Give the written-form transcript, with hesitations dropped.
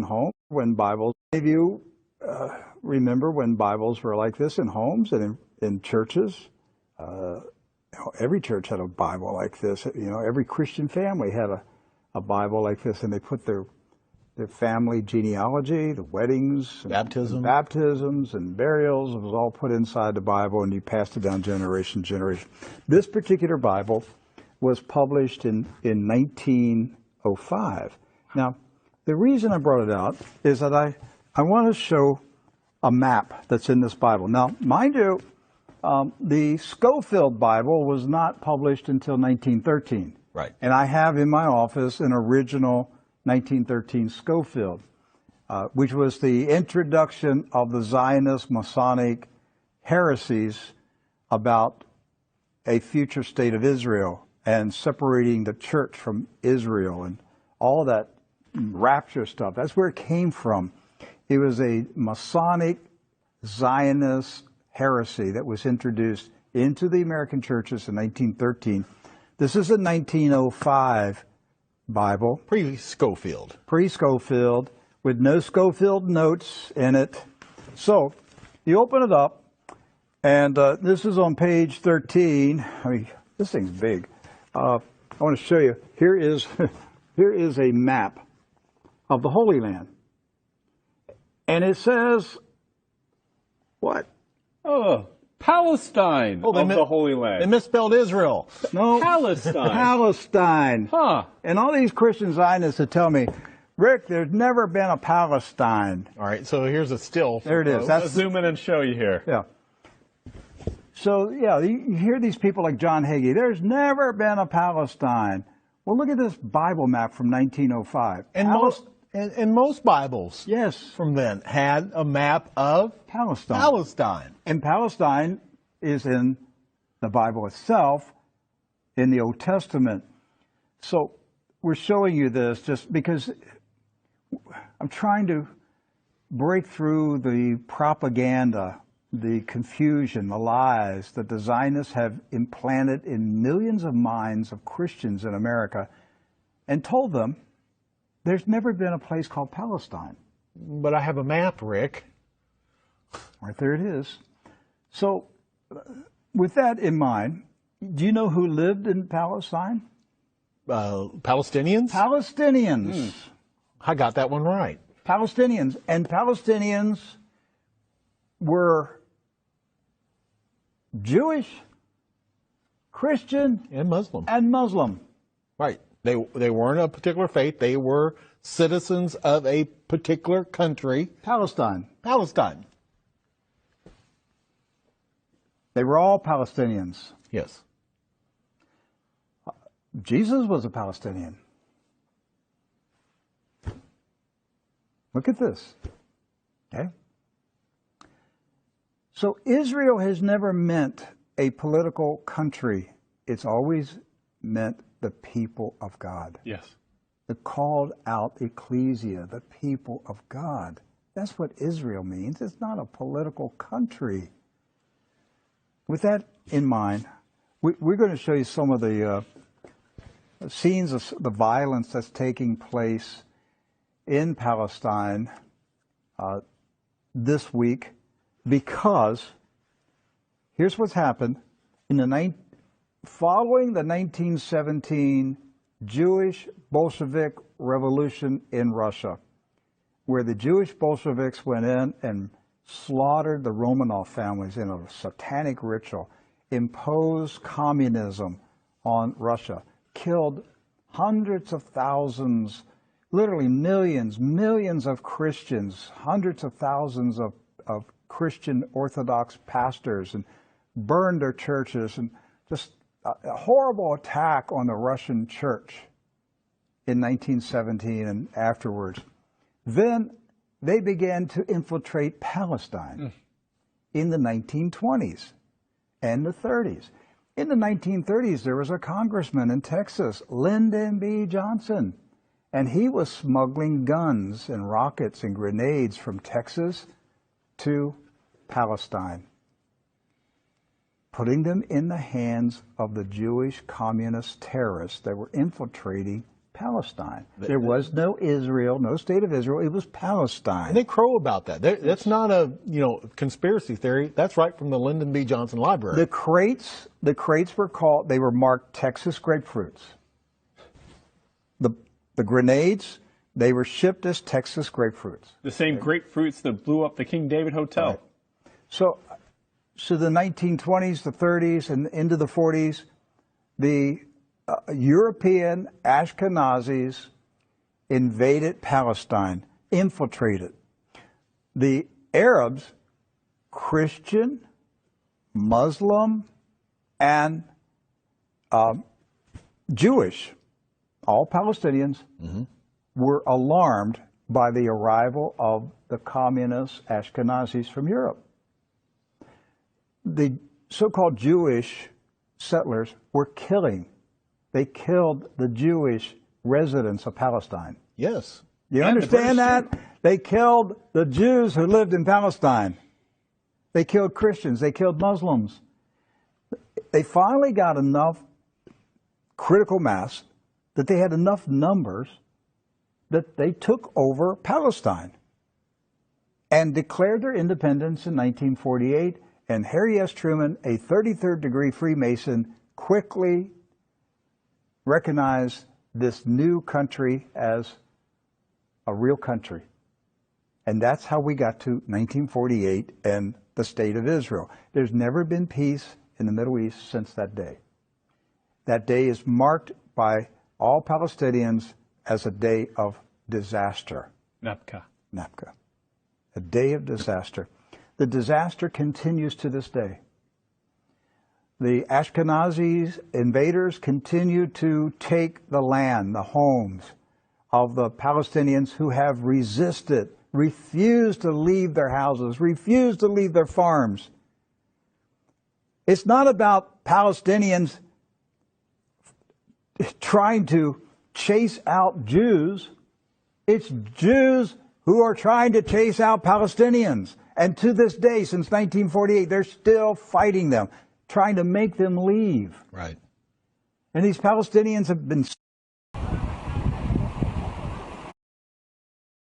home when Bibles. If you remember when Bibles were like this in homes and in churches, every church had a Bible like this. Every Christian family had a Bible like this, and they put their family genealogy, the weddings, baptisms and burials. It was all put inside the Bible, and you passed it down generation to generation. This particular Bible was published in 1905. Now, the reason I brought it out is that I want to show a map that's in this Bible. Now, mind you, the Scofield Bible was not published until 1913. Right. And I have in my office an original 1913 Scofield, which was the introduction of the Zionist Masonic heresies about a future state of Israel and separating the church from Israel and all that rapture stuff. That's where it came from. It was a Masonic Zionist heresy that was introduced into the American churches in 1913. This is a 1905 Bible. Pre-Scofield. Pre-Scofield, with no Scofield notes in it. So, you open it up, and this is on page 13. I mean, this thing's big. I want to show you. Here is a map of the Holy Land. And it says, what? Oh, Palestine of the Holy Land. They misspelled Israel. No. Palestine. Palestine. Huh. And all these Christian Zionists that tell me, Rick, there's never been a Palestine. All right, so here's a still. There it is. Let's zoom in and show you here. Yeah. So, yeah, you hear these people like John Hagee, there's never been a Palestine. Well, look at this Bible map from 1905. And most Bibles Yes. from then had a map of Palestine. And Palestine is in the Bible itself, in the Old Testament. So we're showing you this just because I'm trying to break through the propaganda, the confusion, the lies that the Zionists have implanted in millions of minds of Christians in America, and told them there's never been a place called Palestine. But I have a map, Rick. Right there it is. So, with that in mind, do you know who lived in Palestine? Palestinians? Palestinians. I got that one right. Palestinians. And Palestinians were Jewish, Christian, And Muslim. Right. They weren't a particular faith. They were citizens of a particular country. Palestine. They were all Palestinians. Yes. Jesus was a Palestinian. Look at this. Okay? So Israel has never meant a political country. It's always meant the people of God. Yes. The called out ecclesia, the people of God. That's what Israel means. It's not a political country. With that in mind, we're going to show you some of the scenes of the violence that's taking place in Palestine this week, because here's what's happened. Following the 1917 Jewish Bolshevik Revolution in Russia, where the Jewish Bolsheviks went in and slaughtered the Romanov families in a satanic ritual, imposed communism on Russia, killed hundreds of thousands, literally millions of Christians, hundreds of thousands of Christian Orthodox pastors, and burned their churches, and just a horrible attack on the Russian church in 1917 and afterwards. Then they began to infiltrate Palestine in the 1920s and the 30s. In the 1930s, there was a congressman in Texas, Lyndon B. Johnson, and he was smuggling guns and rockets and grenades from Texas to Palestine, putting them in the hands of the Jewish communist terrorists that were infiltrating Palestine. There was no Israel, no state of Israel. It was Palestine. And they crow about that. That's not a conspiracy theory. That's right from the Lyndon B. Johnson Library. The crates they were marked Texas grapefruits. The grenades, they were shipped as Texas grapefruits. The same grapefruits that blew up the King David Hotel. Right. So the 1920s, the 30s, and into the 40s, the European Ashkenazis invaded Palestine, infiltrated. The Arabs, Christian, Muslim, and Jewish, all Palestinians, were alarmed by the arrival of the communist Ashkenazis from Europe. The so-called Jewish settlers were they killed the Jewish residents of Palestine. Yes. You understand that? They killed the Jews who lived in Palestine. They killed Christians. They killed Muslims. They finally got enough critical mass that they had enough numbers that they took over Palestine and declared their independence in 1948. And Harry S. Truman, a 33rd degree Freemason, quickly recognized this new country as a real country. And that's how we got to 1948 and the State of Israel. There's never been peace in the Middle East since that day. That day is marked by all Palestinians as a day of disaster. Nakba. Nakba. A day of disaster. The disaster continues to this day. The Ashkenazi invaders continue to take the land, the homes of the Palestinians who have resisted, refused to leave their houses, refused to leave their farms. It's not about Palestinians trying to chase out Jews. It's Jews who are trying to chase out Palestinians. And to this day, since 1948, they're still fighting them, trying to make them leave. Right. And these Palestinians have been